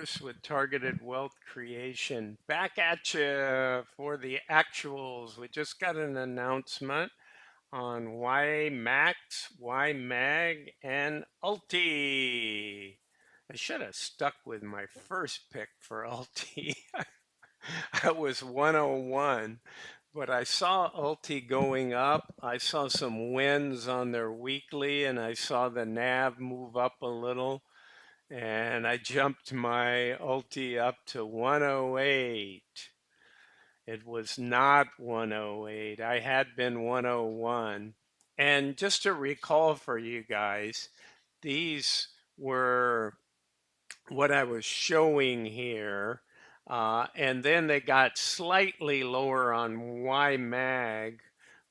Bruce with Targeted Wealth Creation. Back at you for the actuals. We just got an announcement on Ymax, Ymag, and Ulty. I should have stuck with my first pick for Ulty. I was 101, but I saw Ulti going up. I saw some wins on their weekly, and I saw the NAV move up a little. And I jumped my Ulti up to 108. It was not 108. I had been 101. And just to recall for you guys, these were what I was showing here. And then they got slightly lower on Ymag,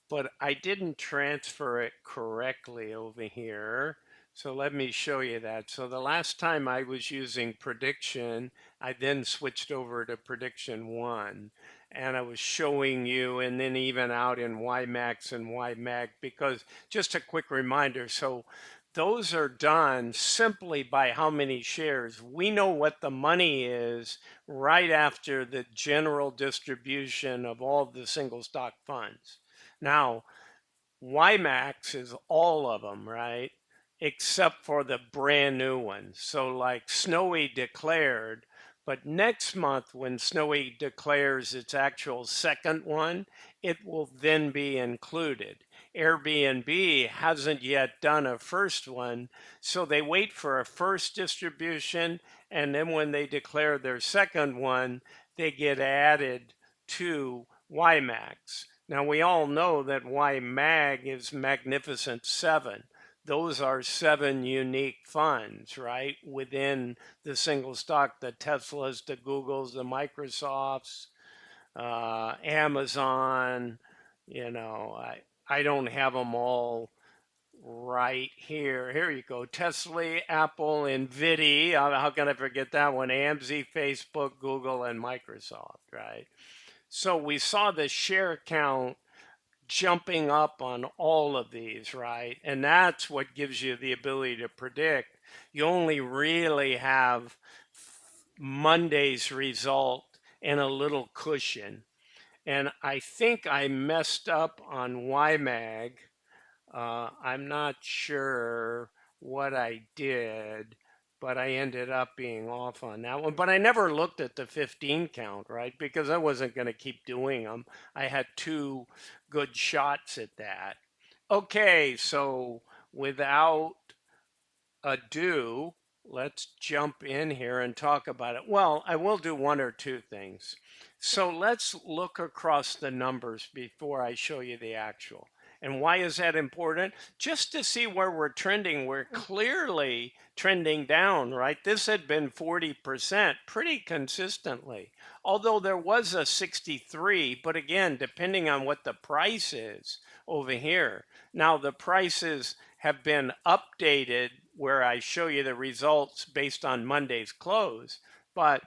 but I didn't transfer it correctly over here. So let me show you that. So the last time I was using prediction, I then switched over to prediction one. And I was showing you and then even out in Ymax and Ymag because just a quick reminder. So those are done simply by how many shares. We know what the money is right after the general distribution of all the single stock funds. Now, Ymax is all of them, right? Except for the brand new ones. So, like Snowy declared, but next month, when Snowy declares its actual second one, it will then be included. Airbnb hasn't yet done a first one, so they wait for a first distribution, and then when they declare their second one, they get added to Ymax. Now, we all know that Ymag is Magnificent Seven. Those are seven unique funds, right? Within the single stock, the Teslas, the Googles, the Microsofts, Amazon. I don't have them all right here. Here you go. Tesla, Apple, Nvidia. How can I forget that one? AMZ, Facebook, Google, and Microsoft, right? So we saw the share count jumping up on all of these, right? And that's what gives you the ability to predict. You only really have Monday's result and a little cushion. And I think I messed up on Ymag. I'm not sure what I did, but I ended up being off on that one. But I never looked at the 15 count, right? Because I wasn't going to keep doing them. I had two good shots at that. Okay, so without ado, let's jump in here and talk about it. Well, I will do one or two things. So let's look across the numbers before I show you the actual. And why is that important? Just to see where we're trending. We're clearly trending down, right? This had been 40% pretty consistently. Although there was a 63, but again, depending on what the price is over here. Now, the prices have been updated where I show you the results based on Monday's close. But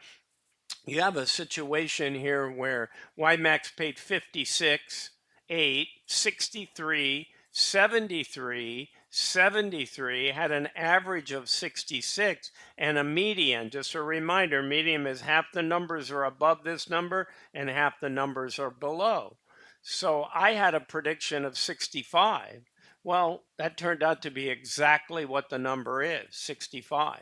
you have a situation here where Ymax paid 56, 8, 63, 73, 73, had an average of 66 and a median. Just a reminder, median is half the numbers are above this number and half the numbers are below. So I had a prediction of 65. Well, that turned out to be exactly what the number is, 65.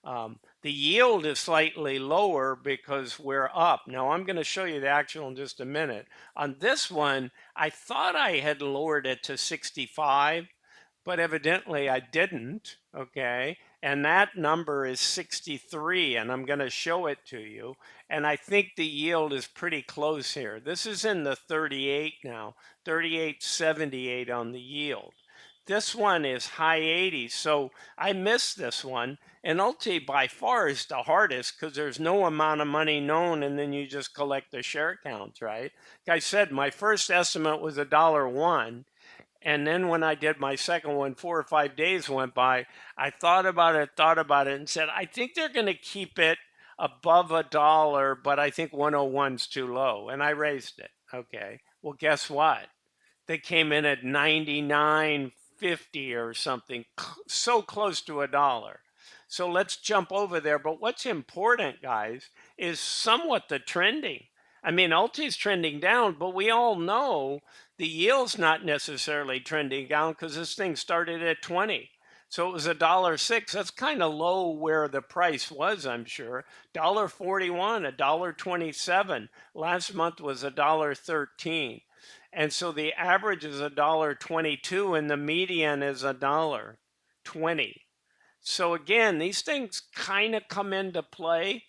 The yield is slightly lower because we're up. Now I'm going to show you the actual in just a minute. On this one, I thought I had lowered it to 65, but evidently I didn't, okay? And that number is 63, and I'm going to show it to you. And I think the yield is pretty close here. This is in the 38 now, 38.78 on the yield. This one is high 80s, so I missed this one. And Ulti by far is the hardest because there's no amount of money known, and then you just collect the share counts, right? Like I said, my first estimate was $1.01. And then when I did my second one, 4 or 5 days went by. I thought about it, and said, I think they're going to keep it above $1, but I think 101's too low. And I raised it. Okay. Well, guess what? They came in at 99.50 or something, so close to $1. So let's jump over there. But what's important, guys, is somewhat the trending. I mean, Ulti's trending down, but we all know the yield's not necessarily trending down because this thing started at 20. So it was $1.06. That's kind of low where the price was, I'm sure. $1.41, $1.27. Last month was $1.13. And so the average is $1.22 and the median is $1.20. So again, these things kind of come into play.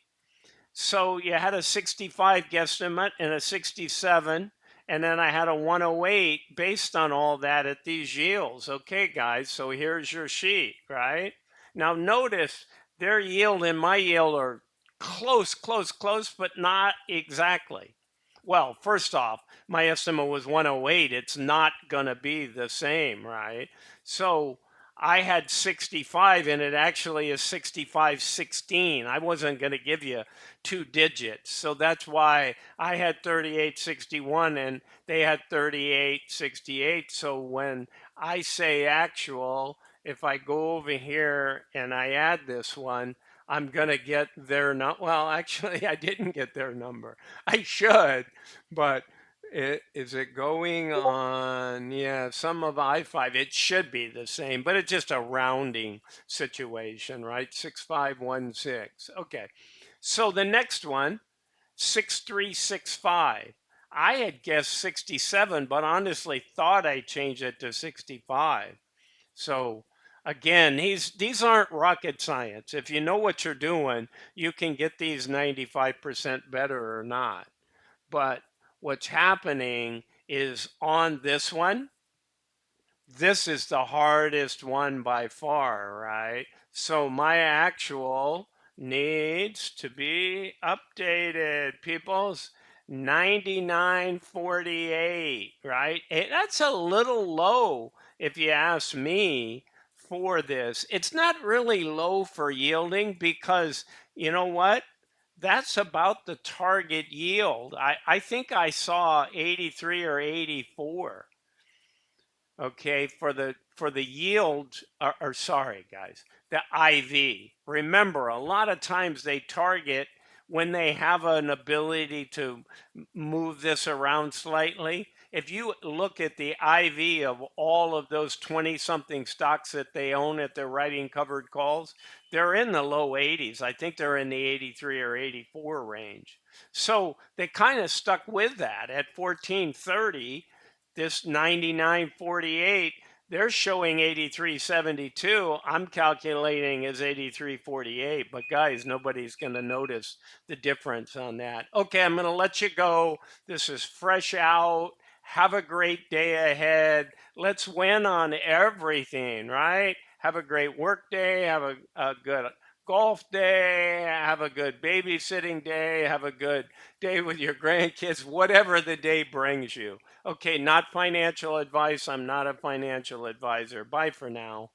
So you had a 65 guesstimate and a 67, and then I had a 108 based on all that at these yields. Okay, guys, so here's your sheet, right? Now notice their yield and my yield are close, close, close, but not exactly. Well, first off, my estimate was 108. It's not going to be the same, right? So I had 65 and it actually is 65.16. I wasn't going to give you two digits. So that's why I had 38.61 and they had 38.68. So when I say actual, if I go over here and I add this one, I'm going to get their number. Well, actually, I didn't get their number. I should, but is it going on? Yeah, some of I-5, it should be the same, but it's just a rounding situation, right? 6516. Okay. So the next one, 6365. I had guessed 67, but honestly thought I changed it to 65. So again, these aren't rocket science. If you know what you're doing, you can get these 95% better or not. But what's happening is on this one, this is the hardest one by far, right? So my actual needs to be updated, people's 99.48, right? That's a little low if you ask me for this. It's not really low for yielding because you know what? That's about the target yield. I think I saw 83 or 84. Okay, for the yield, or sorry guys, the IV. Remember, a lot of times they target when they have an ability to move this around slightly. If you look at the IV of all of those 20 something stocks that they own at their writing covered calls, they're in the low 80s. I think they're in the 83 or 84 range. So they kind of stuck with that at 1430. This 99.48, they're showing 83.72. I'm calculating as 83.48, but guys, nobody's going to notice the difference on that. Okay, I'm going to let you go. This is fresh out. Have a great day ahead. Let's win on everything, right? Have a great work day. Have a good golf day. Have a good babysitting day. Have a good day with your grandkids, whatever the day brings you. Okay, not financial advice. I'm not a financial advisor. Bye for now.